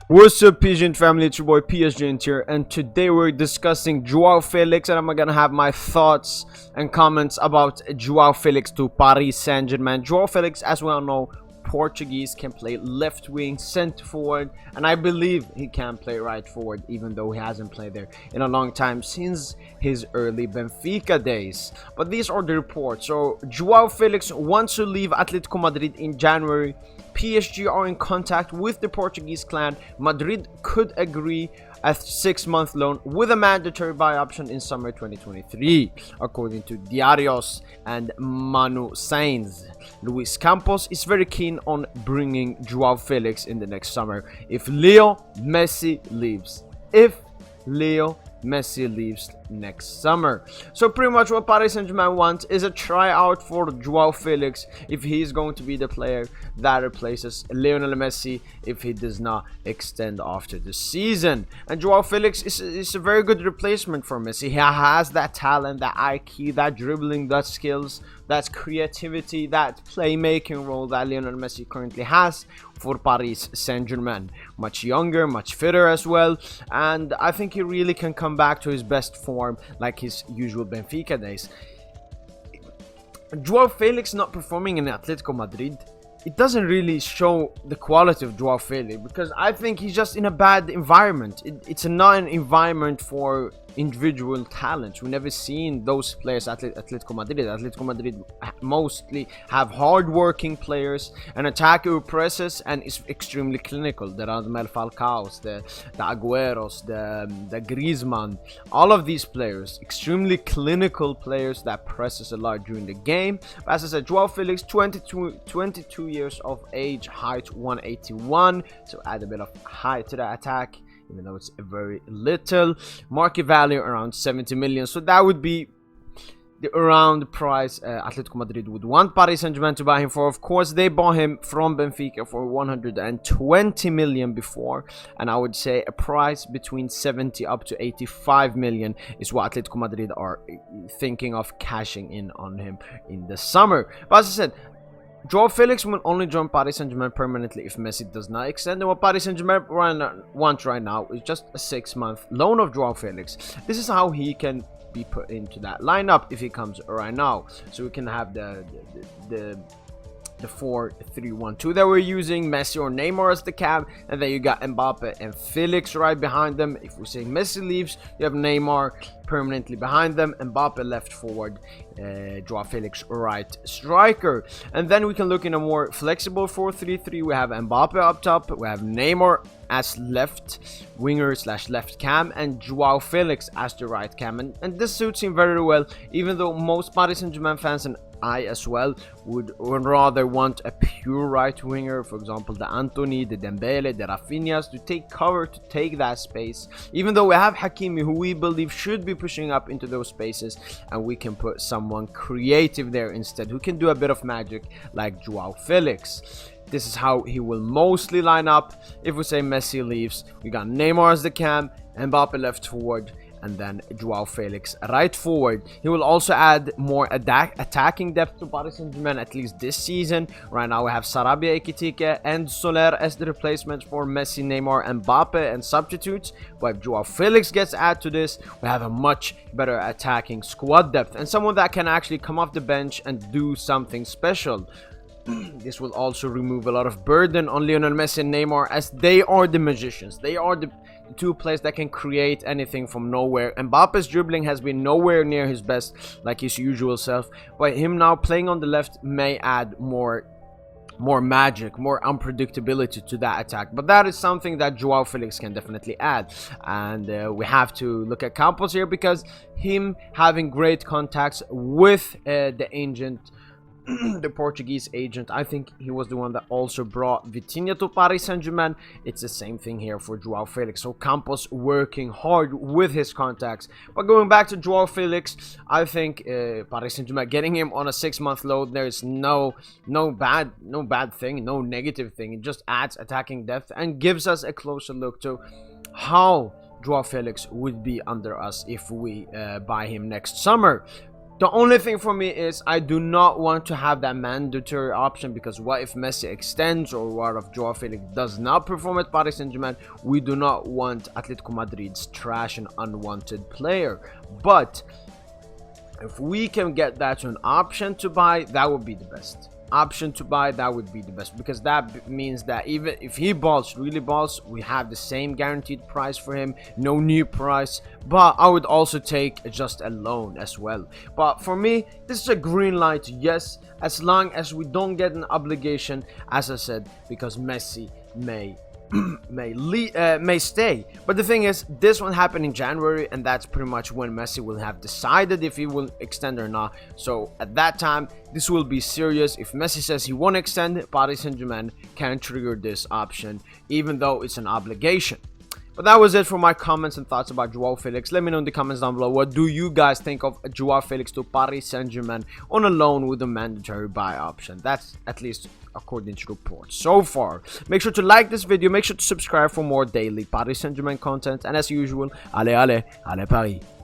What's up, PSGINT family? It's your boy PSGINT here, and today we're discussing Joao Felix, and I'm gonna have my thoughts and comments about Joao Felix to Paris Saint-Germain. Joao Felix, as we all know, Portuguese, can play left wing, center forward, and I believe he can play right forward, even though he hasn't played there in a long time since his early Benfica days. But these are the reports. So Joao Felix wants to leave Atletico Madrid in January. PSG are in contact with the Portuguese clan. Madrid could agree a 6-month loan with a mandatory buy option in summer 2023, according to Diarios and Manu Sainz. Luis Campos is very keen on bringing Joao Felix in the next summer if Leo Messi leaves. Next summer. So pretty much what Paris Saint-Germain wants is a tryout for Joao Felix if he's going to be the player that replaces Lionel Messi if he does not extend after the season. And Joao Felix is a very good replacement for Messi. He has that talent, that IQ, that dribbling, that skills, that creativity, that playmaking role that Lionel Messi currently has for Paris Saint-Germain. Much younger, much fitter as well, and I think he really can come back to his best form like his usual Benfica days. Joao Felix not performing in Atletico Madrid, it doesn't really show the quality of Joao Felix, because I think he's just in a bad environment. It's not an environment for individual talents. We've never seen those players at Atletico Madrid. Atletico Madrid mostly have hard-working players, an attacker who presses and is extremely clinical. The Radamel Falcaos, the Agüeros, the Griezmann, all of these players, extremely clinical players that presses a lot during the game. But as I said, Joao Felix, 22 years of age, height 181, so add a bit of height to the attack, even though it's very little. Market value around 70 million, so that would be the around price Atletico Madrid would want Paris Saint-Germain to buy him for. Of course, they bought him from Benfica for 120 million before, and I would say a price between 70 up to 85 million is what Atletico Madrid are thinking of cashing in on him in the summer. But as I said, Joao Felix will only join Paris Saint-Germain permanently if Messi does not extend, and what Paris Saint-Germain wants right now is just a 6-month loan of Joao Felix. This is how he can be put into that lineup if he comes right now. So we can have the 4-3-1-2 that we're using, Messi or Neymar as the cab, and then you got Mbappe and Felix right behind them. If we say Messi leaves, you have Neymar permanently behind them, Mbappe left forward, Joao Felix right striker. And then we can look in a more flexible 4-3-3. We have Mbappe up top, we have Neymar as left winger / left cam, and Joao Felix as the right cam, and this suits him very well, even though most Paris Saint-Germain fans and I as well would rather want a pure right winger, for example the Antony, the Dembele, the Rafinhas, to take cover, to take that space, even though we have Hakimi, who we believe should be pushing up into those spaces, and we can put someone creative there instead who can do a bit of magic like Joao Felix. This is how he will mostly line up. If we say Messi leaves, we got Neymar as the cam, Mbappe left forward, and then Joao Felix right forward. He will also add more attacking depth to Paris Saint-Germain, at least this season. Right now we have Sarabia, Ekitike, and Soler as the replacements for Messi, Neymar, and Mbappe and substitutes. But if Joao Felix gets added to this, we have a much better attacking squad depth and someone that can actually come off the bench and do something special. This will also remove a lot of burden on Lionel Messi and Neymar, as they are the magicians. They are the two players that can create anything from nowhere. Mbappe's dribbling has been nowhere near his best, like his usual self, but him now playing on the left may add more magic, more unpredictability to that attack. But that is something that Joao Felix can definitely add. And we have to look at Campos here, because him having great contacts with the agent, the Portuguese agent, I think he was the one that also brought Vitinha to Paris Saint-Germain. It's the same thing here for Joao Felix. So Campos working hard with his contacts. But going back to Joao Felix, I think Paris Saint-Germain getting him on a 6-month loan, there's no bad thing, no negative thing. It just adds attacking depth and gives us a closer look to how Joao Felix would be under us if we buy him next summer. The only thing for me is I do not want to have that mandatory option, because what if Messi extends, or what if Joao Felix does not perform at Paris Saint-Germain? We do not want Atletico Madrid's trash and unwanted player. But if we can get that to an option to buy, that would be the best. Option to buy, that would be the best, because that means that even if he balls, really balls, we have the same guaranteed price for him, no new price. But I would also take just a loan as well. But for me, this is a green light, yes, as long as we don't get an obligation, as I said, because Messi may may stay. But the thing is, this one happened in January, and that's pretty much when Messi will have decided if he will extend or not. So at that time, this will be serious. If Messi says he won't extend, Paris Saint-Germain can trigger this option, even though it's an obligation. But that was it for my comments and thoughts about Joao Felix. Let me know in the comments down below, what do you guys think of Joao Felix to Paris Saint-Germain on a loan with a mandatory buy option? That's at least according to reports so far. Make sure to like this video, make sure to subscribe for more daily Paris Saint-Germain content, and as usual, allez, allez, allez Paris.